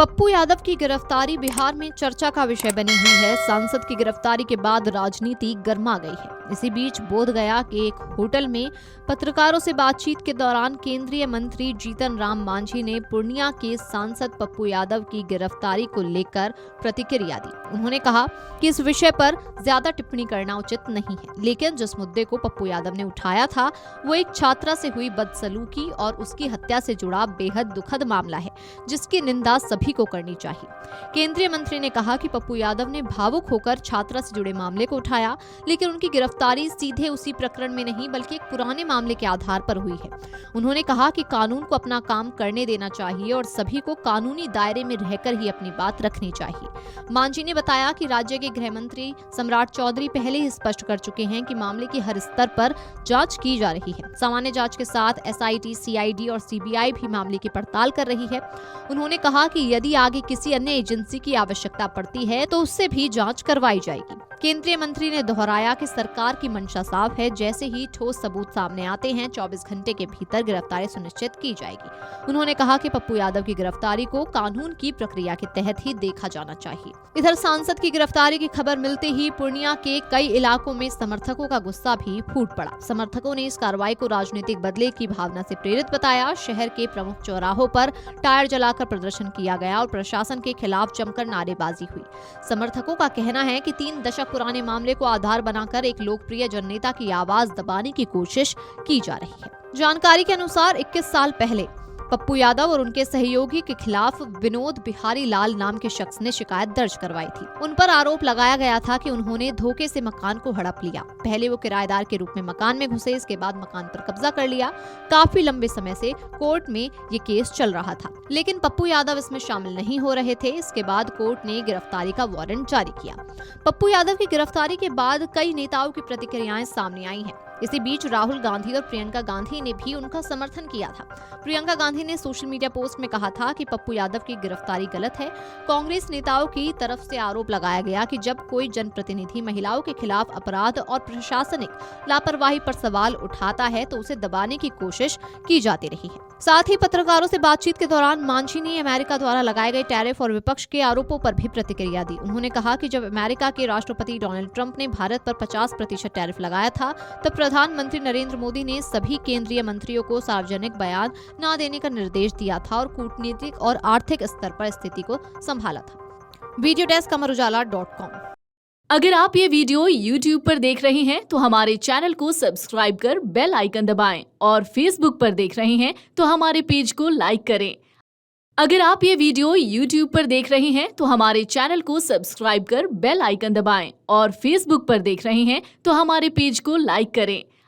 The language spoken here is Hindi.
पप्पू यादव की गिरफ्तारी बिहार में चर्चा का विषय बनी हुई है। सांसद की गिरफ्तारी के बाद राजनीति गर्मा गई है। इसी बीच बोधगया के एक होटल में पत्रकारों से बातचीत के दौरान केंद्रीय मंत्री जीतन राम मांझी ने पूर्णिया के सांसद पप्पू यादव की गिरफ्तारी को लेकर प्रतिक्रिया दी। उन्होंने कहा कि इस विषय पर ज्यादा टिप्पणी करना उचित नहीं है, लेकिन जिस मुद्दे को पप्पू यादव ने उठाया था वो एक छात्रा से हुई बदसलूकी और उसकी हत्या से जुड़ा बेहद दुखद मामला है, जिसकी निंदा सभी को करनी चाहिए। केंद्रीय मंत्री ने कहा कि पप्पू यादव ने भावुक होकर छात्रा से जुड़े मामले को उठाया, लेकिन उनकी गिरफ्तारी सीधे उसी प्रकरण में नहीं बल्कि एक पुराने मामले के आधार पर हुई है। उन्होंने कहा कि कानून को अपना काम करने देना चाहिए और सभी को कानूनी दायरे में रहकर ही अपनी बात रखनी चाहिए। मांझी ने बताया कि राज्य के गृह मंत्री सम्राट चौधरी पहले ही स्पष्ट कर चुके हैं कि मामले की हर स्तर पर जांच की जा रही है। सामान्य जांच के साथ एसआईटी, सीआईडी और सीबीआई भी मामले की पड़ताल कर रही है। उन्होंने कहा कि यदि आगे किसी अन्य एजेंसी की आवश्यकता पड़ती है तो उससे भी जांच करवाई जाएगी। केंद्रीय मंत्री ने दोहराया कि सरकार की मंशा साफ है, जैसे ही ठोस सबूत सामने आते हैं 24 घंटे के भीतर गिरफ्तारी सुनिश्चित की जाएगी। उन्होंने कहा कि पप्पू यादव की गिरफ्तारी को कानून की प्रक्रिया के तहत ही देखा जाना चाहिए। इधर सांसद की गिरफ्तारी की खबर मिलते ही पूर्णिया के कई इलाकों में समर्थकों का गुस्सा भी फूट पड़ा। समर्थकों ने इस कार्रवाई को राजनीतिक बदले की भावना से प्रेरित बताया। शहर के प्रमुख चौराहों पर टायर जलाकर प्रदर्शन किया गया और प्रशासन के खिलाफ जमकर नारेबाजी हुई। समर्थकों का कहना है कि 3 दशक पुराने मामले को आधार बनाकर एक लोकप्रिय जननेता की आवाज दबाने की कोशिश की जा रही है। जानकारी के अनुसार 21 साल पहले पप्पू यादव और उनके सहयोगी के खिलाफ विनोद बिहारी लाल नाम के शख्स ने शिकायत दर्ज करवाई थी। उन पर आरोप लगाया गया था कि उन्होंने धोखे से मकान को हड़प लिया। पहले वो किराएदार के रूप में मकान में घुसे, इसके बाद मकान पर कब्जा कर लिया। काफी लंबे समय से कोर्ट में ये केस चल रहा था, लेकिन पप्पू यादव इसमें शामिल नहीं हो रहे थे। इसके बाद कोर्ट ने गिरफ्तारी का वारंट जारी किया। पप्पू यादव की गिरफ्तारी के बाद कई नेताओं की प्रतिक्रियाएं सामने आई हैं। इसी बीच राहुल गांधी और प्रियंका गांधी ने भी उनका समर्थन किया था। प्रियंका गांधी ने सोशल मीडिया पोस्ट में कहा था कि पप्पू यादव की गिरफ्तारी गलत है। कांग्रेस नेताओं की तरफ से आरोप लगाया गया कि जब कोई जनप्रतिनिधि महिलाओं के खिलाफ अपराध और प्रशासनिक लापरवाही पर सवाल उठाता है तो उसे दबाने की कोशिश की जाती रही है। साथ ही पत्रकारों से बातचीत के दौरान मांझी ने अमेरिका द्वारा लगाए गए टैरिफ और विपक्ष के आरोपों पर भी प्रतिक्रिया दी। उन्होंने कहा कि जब अमेरिका के राष्ट्रपति डोनाल्ड ट्रंप ने भारत पर 50% टैरिफ लगाया था, तब प्रधानमंत्री नरेंद्र मोदी ने सभी केंद्रीय मंत्रियों को सार्वजनिक बयान न देने का निर्देश दिया था और कूटनीतिक और आर्थिक स्तर पर स्थिति को संभाला था। Video desk amarujala.com। अगर आप ये वीडियो YouTube पर देख रहे हैं तो हमारे चैनल को सब्सक्राइब कर बेल आइकन दबाएं और Facebook पर देख रहे हैं तो हमारे पेज को लाइक करें। अगर आप ये वीडियो YouTube पर देख रहे हैं तो हमारे चैनल को सब्सक्राइब कर बेल आइकन दबाएं और Facebook पर देख रहे हैं तो हमारे पेज को लाइक करें।